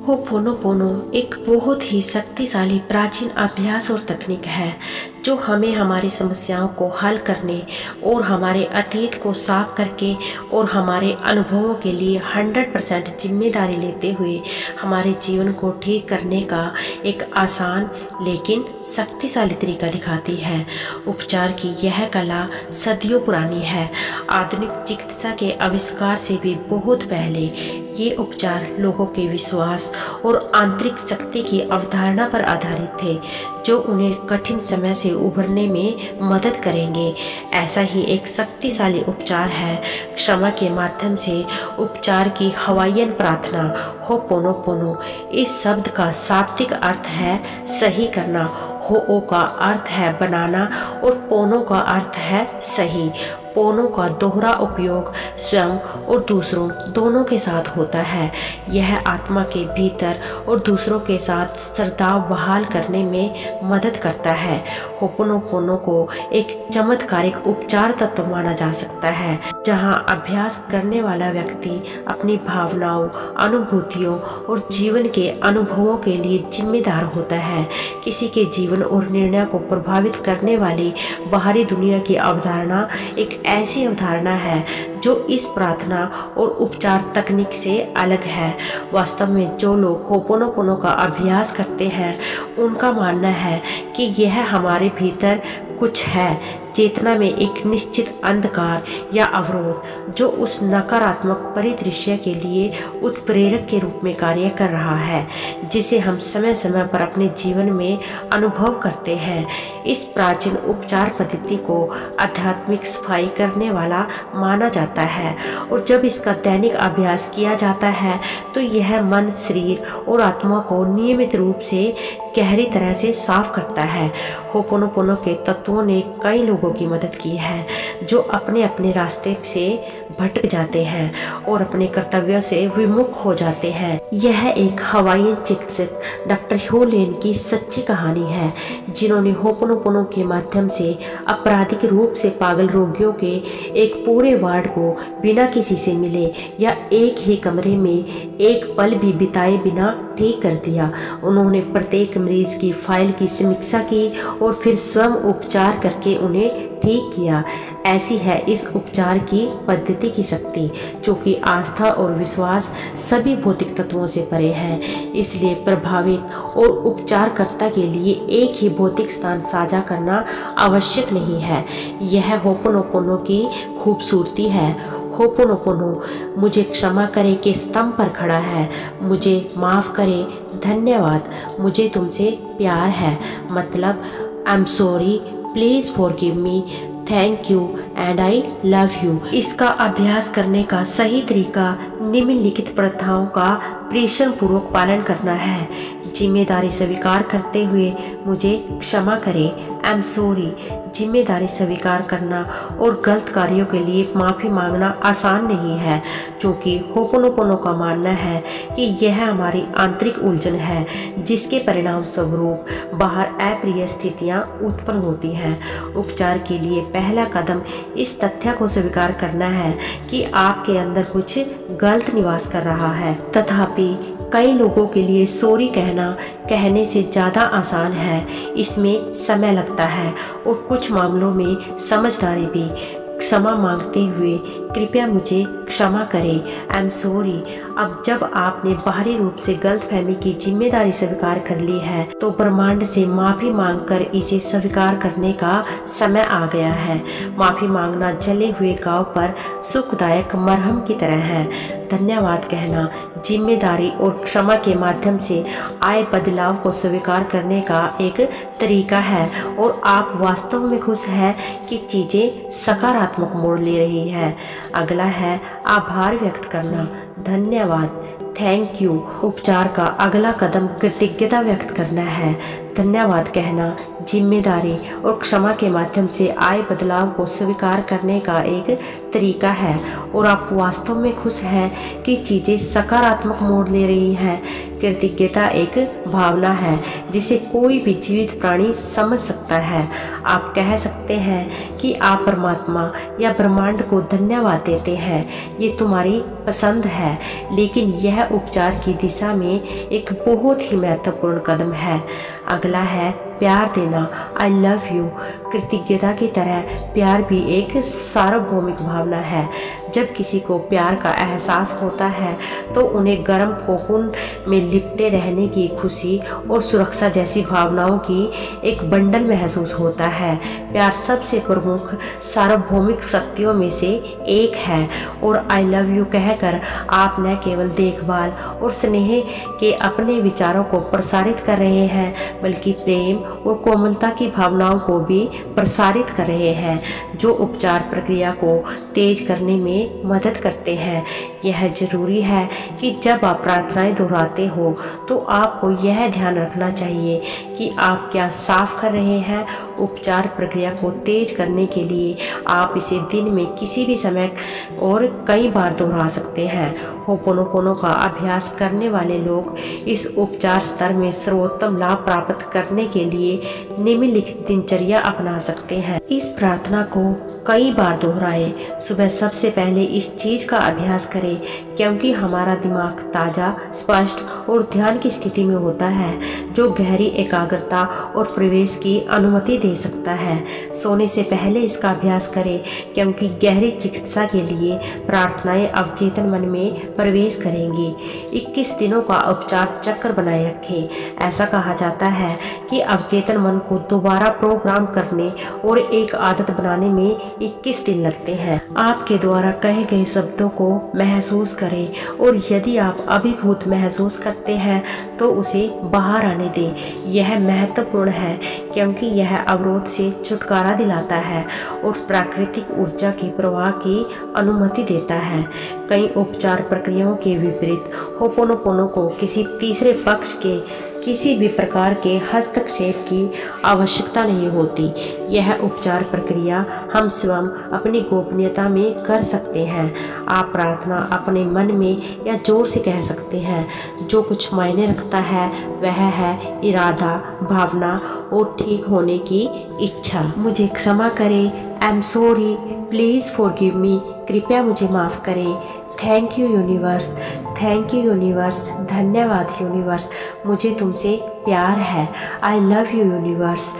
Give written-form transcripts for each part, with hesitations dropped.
Ho'oponopono एक बहुत ही शक्तिशाली प्राचीन अभ्यास और तकनीक है जो हमें हमारी समस्याओं को हल करने और हमारे अतीत को साफ करके और हमारे अनुभवों के लिए 100% जिम्मेदारी लेते हुए हमारे जीवन को ठीक करने का एक आसान लेकिन शक्तिशाली तरीका दिखाती है। उपचार की यह कला सदियों पुरानी है। आधुनिक चिकित्सा के आविष्कार से भी बहुत पहले ये उपचार लोगों के विश्वास और आंतरिक शक्ति की अवधारणा पर आधारित थे जो उन्हें कठिन समय से उभरने में मदद करेंगे। ऐसा ही एक शक्तिशाली उपचार है क्षमा के माध्यम से उपचार की हवाईयन प्रार्थना होपोनोपोनो। इस शब्द का शाब्दिक अर्थ है सही करना। हो का अर्थ है बनाना और पोनो का अर्थ है सही। पोनो का दोहरा उपयोग स्वयं और दूसरों दोनों के साथ होता है। यह आत्मा के भीतर और दूसरों के साथ सद्भाव बहाल करने में मदद करता है। होपोनोपोनो को एक चमत्कारिक उपचार तत्व माना जा सकता है जहां अभ्यास करने वाला व्यक्ति अपनी भावनाओं, अनुभूतियों और जीवन के अनुभवों के लिए जिम्मेदार होता है। किसी के जीवन और निर्णय को प्रभावित करने वाली बाहरी दुनिया की अवधारणा एक ऐसी अवधारणा है जो इस प्रार्थना और उपचार तकनीक से अलग है। वास्तव में जो लोग होपोनोपोनो का अभ्यास करते हैं उनका मानना है कि यह हमारे भीतर कुछ है, चेतना में एक निश्चित अंधकार या अवरोध जो उस नकारात्मक परिदृश्य के लिए उत्प्रेरक के रूप में कार्य कर रहा है जिसे हम समय समय पर अपने जीवन में अनुभव करते हैं। इस प्राचीन उपचार पद्धति को आध्यात्मिक सफाई करने वाला माना जाता है और जब इसका दैनिक अभ्यास किया जाता है तो यह मन, शरीर और आत्मा को नियमित रूप से गहरी तरह से साफ करता है। होपोनोपोनो के तत्वों ने कई लोगों की मदद की है जो अपने अपने रास्ते से भटक जाते हैं और अपने कर्तव्यों से विमुख हो जाते हैं। यह एक हवाईयन चिकित्सक डॉक्टर ह्यू लेन की सच्ची कहानी है जिन्होंने होपोनोपोनो के माध्यम से आपराधिक रूप से पागल रोगियों के एक पूरे वार्ड को बिना किसी से मिले या एक ही कमरे में एक पल भी बिताए बिना ठीक कर दिया। उन्होंने प्रत्येक मरीज की फाइल की समीक्षा की और फिर स्वयं उपचार करके उन्हें ठीक किया। ऐसी है इस उपचार की पद्धति की शक्ति जो कि आस्था और विश्वास सभी भौतिक तत्वों से परे है। इसलिए प्रभावित और उपचारकर्ता के लिए एक ही भौतिक स्थान साझा करना आवश्यक नहीं है। यह होपोनोपोनो की खूबसूरती है। होपोनोपोनो मुझे क्षमा करे के स्तंभ पर खड़ा है। मुझे माफ़ करे, धन्यवाद, मुझे तुमसे प्यार है, मतलब I am sorry, please forgive me, thank you and I love you. इसका अभ्यास करने का सही तरीका निम्नलिखित प्रथाओं का प्रेषण पूर्वक पालन करना है। जिम्मेदारी स्वीकार करते हुए मुझे क्षमा करें, आई एम सॉरी। जिम्मेदारी स्वीकार करना और गलत कार्यों के लिए माफ़ी मांगना आसान नहीं है क्योंकि होपोनोपोनो का मानना है कि यह हमारी आंतरिक उलझन है जिसके परिणाम स्वरूप बाहर अप्रिय स्थितियां उत्पन्न होती हैं। उपचार के लिए पहला कदम इस तथ्य को स्वीकार करना है कि आपके अंदर कुछ गलत निवास कर रहा है। तथापि कई लोगों के लिए सॉरी कहने से ज़्यादा आसान है। इसमें समय लगता है और कुछ मामलों में समझदारी भी। क्षमा मांगते हुए कृपया मुझे क्षमा करें, आई एम सॉरी। अब जब आपने बाहरी रूप से गलतफहमी की जिम्मेदारी स्वीकार कर ली है तो ब्रह्मांड से माफ़ी मांगकर इसे स्वीकार करने का समय आ गया है। माफ़ी मांगना जले हुए घाव पर सुखदायक मरहम की तरह है। धन्यवाद कहना जिम्मेदारी और क्षमा के माध्यम से आए बदलाव को स्वीकार करने का एक तरीका है और आप वास्तव में खुश हैं कि चीज़ें सकारात्मक मोड़ ले रही है। अगला है आभार व्यक्त करना, धन्यवाद, थैंक यू। उपचार का अगला कदम कृतज्ञता व्यक्त करना है। धन्यवाद कहना जिम्मेदारी और क्षमा के माध्यम से आए बदलाव को स्वीकार करने का एक तरीका है, और आप वास्तव में खुश हैं कि चीज़ें सकारात्मक मोड़ ले रही हैं। कृतज्ञता एक भावना है जिसे कोई भी जीवित प्राणी समझ सकता है। आप कह सकते हैं कि आप परमात्मा या ब्रह्मांड को धन्यवाद देते हैं, ये तुम्हारी पसंद है, लेकिन यह उपचार की दिशा में एक बहुत ही महत्वपूर्ण कदम है। अगला है प्यार देना, आई लव यू। कृतज्ञता की तरह प्यार भी एक सार्वभौमिक भावना है। जब किसी को प्यार का एहसास होता है तो उन्हें गर्म कोकून में लिपटे रहने की खुशी और सुरक्षा जैसी भावनाओं की एक बंडल महसूस होता है। प्यार सबसे प्रमुख सार्वभौमिक शक्तियों में से एक है, और आई लव यू कहकर आप न केवल देखभाल और स्नेह के अपने विचारों को प्रसारित कर रहे हैं, बल्कि प्रेम और कोमलता की भावनाओं को भी प्रसारित कर रहे हैं, जो उपचार प्रक्रिया को तेज करने में मदद करते हैं। यह जरूरी है कि जब आप प्रार्थनाएं दोहराते हो तो आपको यह ध्यान रखना चाहिए कि आप क्या साफ कर रहे हैं। उपचार प्रक्रिया को तेज करने के लिए आप इसे दिन में किसी भी समय और कई बार दोहरा सकते हैं। होपोनोपोनो का अभ्यास करने वाले लोग इस उपचार स्तर में सर्वोत्तम लाभ प्राप्त करने के लिए निम्नलिखित दिनचर्या अपना सकते हैं। इस प्रार्थना को कई बार दोहराएं। सुबह सबसे पहले इस चीज का अभ्यास करें, क्योंकि हमारा दिमाग ताजा, स्पष्ट और ध्यान की स्थिति में होता है, जो गहरी एकाग्रता और प्रवेश की अनुमति दे सकता है। सोने से पहले इसका अभ्यास करें, क्योंकि गहरी चिकित्सा के लिए प्रार्थनाएं अवचेतन मन में प्रवेश करेंगी। 21 दिनों का उपचार चक्र बनाए रखें। ऐसा कहा जाता है कि अवचेतन मन को दोबारा प्रोग्राम करने और एक आदत बनाने में 21 दिन लगते हैं। आपके द्वारा कहे गए शब्दों को महसूस करें, और यदि आप अभिभूत महसूस करते हैं तो उसे बाहर आने दें। यह महत्वपूर्ण है क्योंकि यह अवरोध से छुटकारा दिलाता है और प्राकृतिक ऊर्जा के प्रवाह की अनुमति देता है। कई उपचार प्रक्रियाओं के विपरीत होपोनोपोनो को किसी तीसरे पक्ष के किसी भी प्रकार के हस्तक्षेप की आवश्यकता नहीं होती। यह उपचार प्रक्रिया हम स्वयं अपनी गोपनीयता में कर सकते हैं। आप प्रार्थना अपने मन में या जोर से कह सकते हैं। जो कुछ मायने रखता है वह है इरादा, भावना और ठीक होने की इच्छा। मुझे क्षमा करें, I am sorry, please forgive me, कृपया मुझे माफ़ करें। Thank you universe, thank you universe, धन्यवाद यूनिवर्स, मुझे तुमसे प्यार है। I love you universe.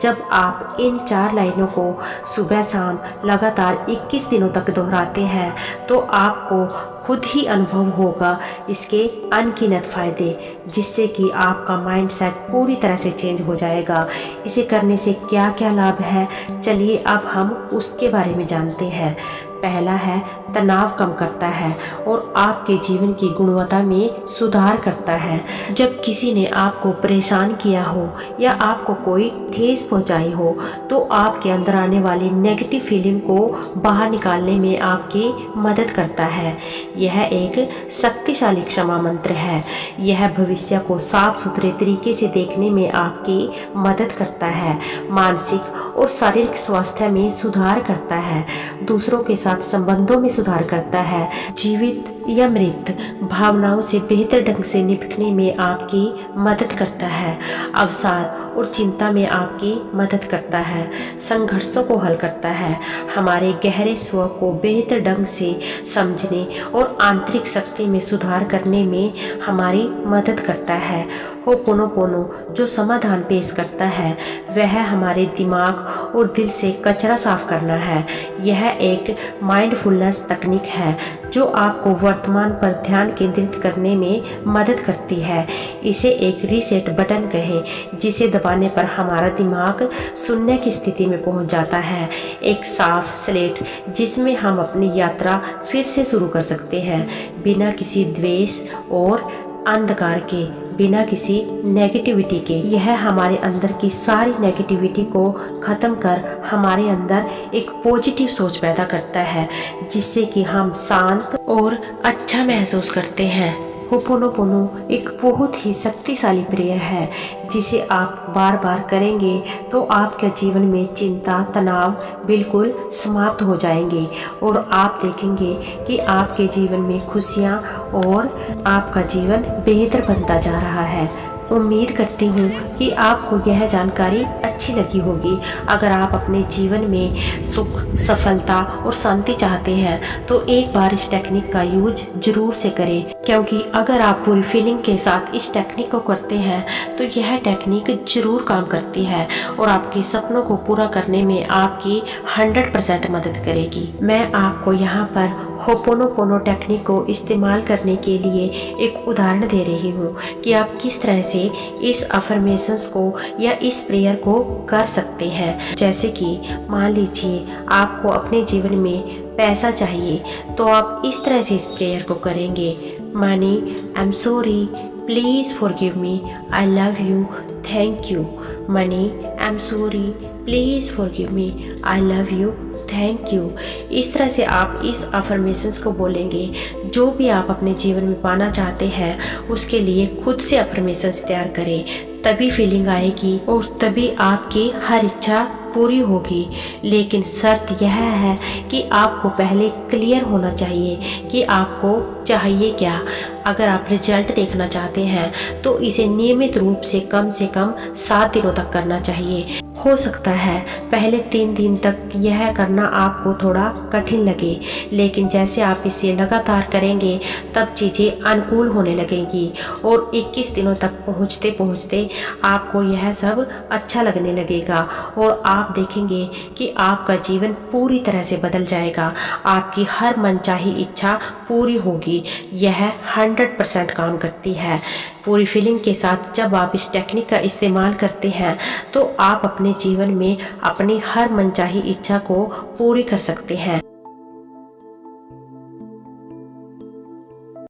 जब आप इन 4 लाइनों को सुबह शाम लगातार 21 दिनों तक दोहराते हैं तो आपको खुद ही अनुभव होगा इसके अनगिनत फायदे, जिससे कि आपका माइंडसेट पूरी तरह से चेंज हो जाएगा। इसे करने से क्या क्या लाभ है, चलिए अब हम उसके बारे में जानते हैं। पहला है तनाव कम करता है और आपके जीवन की गुणवत्ता में सुधार करता है। जब किसी ने आपको परेशान किया हो या आपको कोई ठेस पहुंचाई हो तो आपके अंदर आने वाली नेगेटिव फीलिंग को बाहर निकालने में आपकी मदद करता है। यह एक शक्तिशाली क्षमा मंत्र है। यह भविष्य को साफ सुथरे तरीके से देखने में आपकी मदद करता है। मानसिक और शारीरिक स्वास्थ्य में सुधार करता है। दूसरों के साथ संबंधों में सुधार करता है। जीवित या मृत भावनाओं से बेहतर ढंग से निपटने में आपकी मदद करता है। अवसाद और चिंता में आपकी मदद करता है। संघर्षों को हल करता है। हमारे गहरे स्व को बेहतर ढंग से समझने और आंतरिक शक्ति में सुधार करने में हमारी मदद करता है। होपोनोपोनो जो समाधान पेश करता है वह हमारे दिमाग और दिल से कचरा साफ करना है। यह एक माइंडफुलनेस तकनीक है जो आपको वर्तमान पर ध्यान केंद्रित करने में मदद करती है। इसे एक रीसेट बटन कहें, जिसे दबाने पर हमारा दिमाग शून्य की स्थिति में पहुंच जाता है। एक साफ स्लेट जिसमें हम अपनी यात्रा फिर से शुरू कर सकते हैं, बिना किसी द्वेष और अंधकार के, बिना किसी नेगेटिविटी के। यह हमारे अंदर की सारी नेगेटिविटी को खत्म कर हमारे अंदर एक पॉजिटिव सोच पैदा करता है, जिससे कि हम शांत और अच्छा महसूस करते हैं। होपोनोपोनो एक बहुत ही शक्तिशाली प्रेयर है जिसे आप बार बार करेंगे तो आपके जीवन में चिंता तनाव बिल्कुल समाप्त हो जाएंगे और आप देखेंगे कि आपके जीवन में खुशियाँ और आपका जीवन बेहतर बनता जा रहा है। उम्मीद करती हूँ कि आपको यह जानकारी अच्छी लगी होगी। अगर आप अपने जीवन में सुख सफलता और शांति चाहते हैं तो एक बार इस टेक्निक का यूज जरूर से करें, क्योंकि अगर आप पूरी फीलिंग के साथ इस टेक्निक को करते हैं तो यह टेक्निक जरूर काम करती है और आपके सपनों को पूरा करने में आपकी 100% मदद करेगी। मैं आपको यहाँ पर होपोनोपोनो टेक्निक को इस्तेमाल करने के लिए एक उदाहरण दे रही हूँ कि आप किस तरह से इस अफर्मेशंस को या इस प्रेयर को कर सकते हैं। जैसे कि मान लीजिए आपको अपने जीवन में पैसा चाहिए तो आप इस तरह से इस प्रेयर को करेंगे। Money, I am sorry, please forgive me, I love you, thank you. Money, I am sorry, please forgive me, I love you, thank you. इस तरह से आप इस अफर्मेशंस को बोलेंगे। जो भी आप अपने जीवन में पाना चाहते हैं उसके लिए खुद से अफर्मेशंस तैयार करें, तभी फीलिंग आएगी और तभी आपकी हर इच्छा पूरी होगी। लेकिन शर्त यह है कि आपको पहले क्लियर होना चाहिए कि आपको चाहिए क्या। अगर आप रिजल्ट देखना चाहते हैं तो इसे नियमित रूप से कम 7 दिनों तक करना चाहिए। हो सकता है पहले 3 दिन तक यह करना आपको थोड़ा कठिन लगे, लेकिन जैसे आप इसे लगातार करेंगे तब चीज़ें अनुकूल होने लगेंगी और 21 दिनों तक पहुँचते पहुँचते आपको यह सब अच्छा लगने लगेगा और आप देखेंगे कि आपका जीवन पूरी तरह से बदल जाएगा। आपकी हर मनचाही इच्छा पूरी होगी। यह 100% काम करती है। पूरी फीलिंग के साथ जब आप इस टेक्निक का इस्तेमाल करते हैं तो आप अपने जीवन में अपनी हर मनचाही इच्छा को पूरी कर सकते हैं।